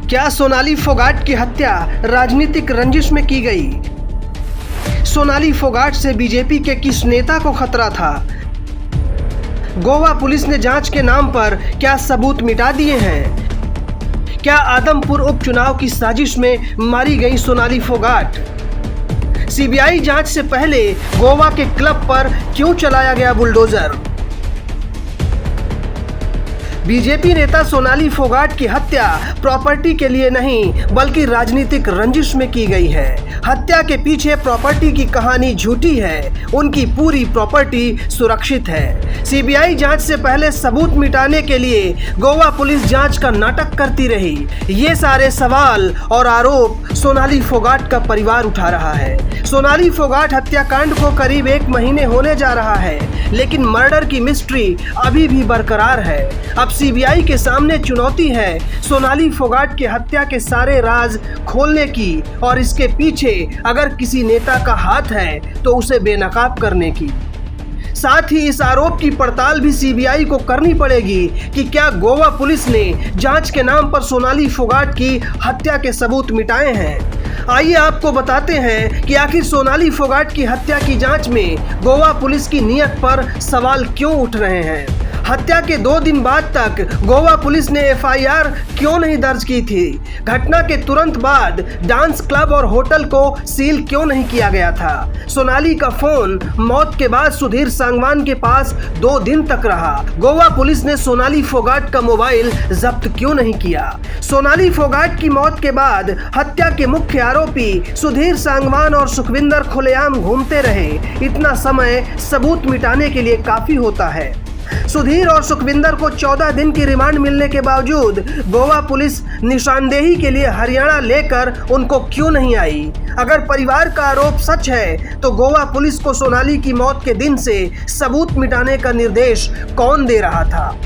क्या सोनाली फोगाट की हत्या राजनीतिक रंजिश में की गई? सोनाली फोगाट से बीजेपी के किस नेता को खतरा था? गोवा पुलिस ने जांच के नाम पर क्या सबूत मिटा दिए हैं? क्या आदमपुर उपचुनाव की साजिश में मारी गई सोनाली फोगाट? सीबीआई जांच से पहले गोवा के क्लब पर क्यों चलाया गया बुलडोजर? बीजेपी नेता सोनाली फोगाट की हत्या प्रॉपर्टी के लिए नहीं बल्कि राजनीतिक रंजिश में की गई है। हत्या के पीछे प्रॉपर्टी की कहानी झूठी है, उनकी पूरी प्रॉपर्टी सुरक्षित है। सीबीआई जांच से पहले सबूत मिटाने के लिए गोवा पुलिस जांच का नाटक करती रही। ये सारे सवाल और आरोप सोनाली फोगाट का परिवार उठा रहा है। सोनाली फोगाट हत्याकांड को करीब 1 महीने होने जा रहा है, लेकिन मर्डर की मिस्ट्री अभी भी बरकरार है। अब सीबीआई के सामने चुनौती है सोनाली फोगाट की हत्या के सारे राज खोलने की और इसके पीछे अगर किसी नेता का हाथ है तो उसे बेनकाब करने की। साथ ही इस आरोप की पड़ताल भी सीबीआई को करनी पड़ेगी कि क्या गोवा पुलिस ने जांच के नाम पर सोनाली फोगाट की हत्या के सबूत मिटाए हैं। आइए आपको बताते हैं कि आखिर सोनाली फोगाट की हत्या की जांच में गोवा पुलिस की नीयत पर सवाल क्यों उठ रहे हैं। हत्या के 2 दिन बाद तक गोवा पुलिस ने एफआईआर क्यों नहीं दर्ज की थी। घटना के तुरंत बाद डांस क्लब और होटल को सील क्यों नहीं किया गया था। सोनाली का फोन मौत के बाद सुधीर सांगवान के पास 2 दिन तक रहा। गोवा पुलिस ने सोनाली फोगाट का मोबाइल जब्त क्यों नहीं किया। सोनाली फोगाट की मौत के बाद हत्या के मुख्य आरोपी सुधीर सांगवान और सुखविंदर खुलेआम घूमते रहे। इतना समय सबूत मिटाने के लिए काफी होता है। सुधीर और सुखविंदर को 14 दिन की रिमांड मिलने के बावजूद गोवा पुलिस निशानदेही के लिए हरियाणा लेकर उनको क्यों नहीं आई। अगर परिवार का आरोप सच है तो गोवा पुलिस को सोनाली की मौत के दिन से सबूत मिटाने का निर्देश कौन दे रहा था।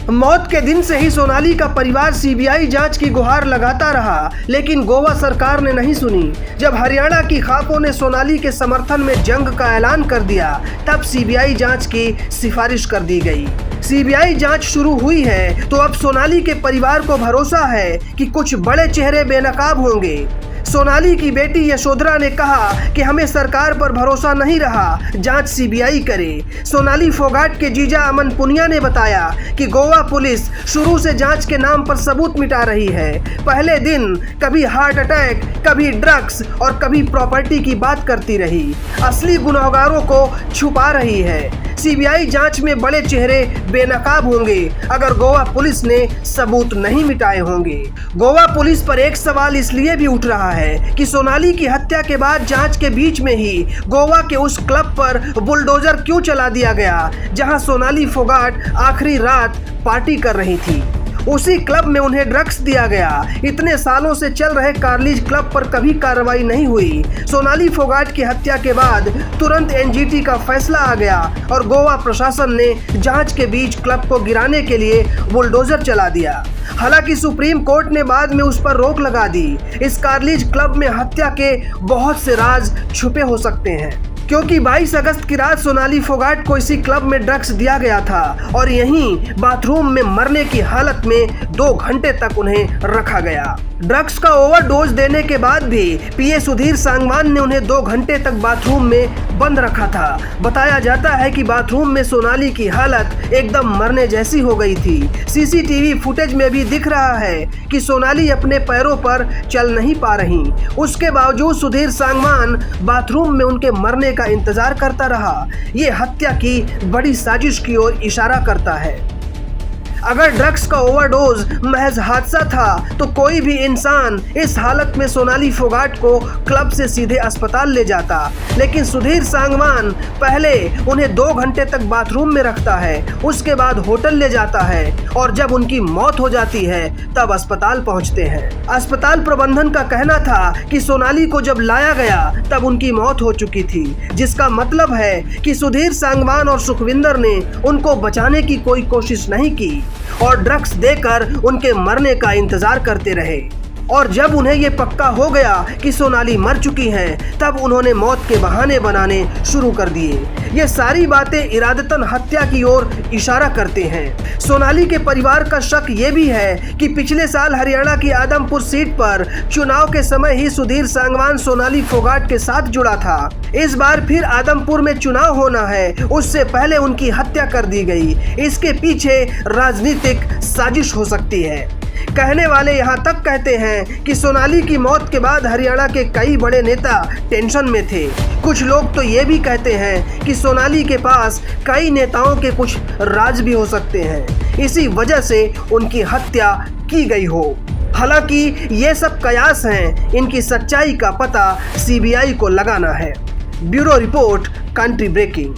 मौत के दिन से ही सोनाली का परिवार सीबीआई जांच की गुहार लगाता रहा, लेकिन गोवा सरकार ने नहीं सुनी। जब हरियाणा की खापों ने सोनाली के समर्थन में जंग का ऐलान कर दिया, तब सीबीआई जांच की सिफारिश कर दी गई। सीबीआई जांच शुरू हुई है तो अब सोनाली के परिवार को भरोसा है कि कुछ बड़े चेहरे बेनकाब होंगे। सोनाली की बेटी यशोधरा ने कहा कि हमें सरकार पर भरोसा नहीं रहा, जांच सीबीआई करे। सोनाली फोगाट के जीजा अमन पुनिया ने बताया कि गोवा पुलिस शुरू से जांच के नाम पर सबूत मिटा रही है। पहले दिन कभी हार्ट अटैक, कभी ड्रग्स और कभी प्रॉपर्टी की बात करती रही। असली गुनहगारों को छुपा रही है। सीबीआई जांच में बड़े चेहरे बेनकाब होंगे अगर गोवा पुलिस ने सबूत नहीं मिटाए होंगे। गोवा पुलिस पर एक सवाल इसलिए भी उठ रहा है कि सोनाली की हत्या के बाद जांच के बीच में ही गोवा के उस क्लब पर बुलडोजर क्यों चला दिया गया जहां सोनाली फोगाट आखिरी रात पार्टी कर रही थी। उसी क्लब में उन्हें ड्रग्स दिया गया। इतने सालों से चल रहे कार्लिज क्लब पर कभी कार्रवाई नहीं हुई। सोनाली फोगाट की हत्या के बाद तुरंत एनजीटी का फैसला आ गया और गोवा प्रशासन ने जांच के बीच क्लब को गिराने के लिए बुलडोजर चला दिया। हालांकि सुप्रीम कोर्ट ने बाद में उस पर रोक लगा दी। इस कार्लिज क्लब में हत्या के बहुत से राज छुपे हो सकते हैं, क्योंकि 22 अगस्त की रात सोनाली फोगाट को इसी क्लब में ड्रग्स दिया गया था और यहीं बाथरूम में मरने की हालत में 2 घंटे तक उन्हें रखा गया। ड्रग्स का ओवरडोज देने के बाद भी पीए सुधीर सांगवान ने उन्हें 2 घंटे तक बाथरूम में बंद रखा था। बताया जाता है कि बाथरूम में सोनाली की हालत एकदम मरने जैसी हो गई थी। सीसीटीवी फुटेज में भी दिख रहा है कि सोनाली अपने पैरों पर चल नहीं पा रही। उसके बावजूद सुधीर सांगवान बाथरूम में उनके मरने का इंतजार करता रहा। ये हत्या की बड़ी साजिश की ओर इशारा करता है। अगर ड्रग्स का ओवरडोज महज हादसा था तो कोई भी इंसान इस हालत में सोनाली फोगाट को क्लब से सीधे अस्पताल ले जाता, लेकिन सुधीर सांगवान पहले उन्हें 2 घंटे तक बाथरूम में रखता है, उसके बाद होटल ले जाता है और जब उनकी मौत हो जाती है तब अस्पताल पहुंचते हैं। अस्पताल प्रबंधन का कहना था कि सोनाली को जब लाया गया तब उनकी मौत हो चुकी थी, जिसका मतलब है कि सुधीर सांगवान और सुखविंदर ने उनको बचाने की कोई कोशिश नहीं की और ड्रग्स देकर उनके मरने का इंतजार करते रहे। और जब उन्हें ये पक्का हो गया कि सोनाली मर चुकी हैं, तब उन्होंने मौत के बहाने बनाने शुरू कर दिए। ये सारी बातें इरादतन हत्या की ओर इशारा करते हैं। सोनाली के परिवार का शक ये भी है कि पिछले साल हरियाणा की आदमपुर सीट पर चुनाव के समय ही सुधीर सांगवान सोनाली फोगाट के साथ जुड़ा था। इस बार फिर आदमपुर में चुनाव होना है, उससे पहले उनकी हत्या कर दी गई। इसके पीछे राजनीतिक साजिश हो सकती है। कहने वाले यहाँ तक कहते हैं कि सोनाली की मौत के बाद हरियाणा के कई बड़े नेता टेंशन में थे। कुछ लोग तो ये भी कहते हैं कि सोनाली के पास कई नेताओं के कुछ राज भी हो सकते हैं, इसी वजह से उनकी हत्या की गई हो। हालांकि ये सब कयास हैं, इनकी सच्चाई का पता सीबीआई को लगाना है। Bureau report, country breaking.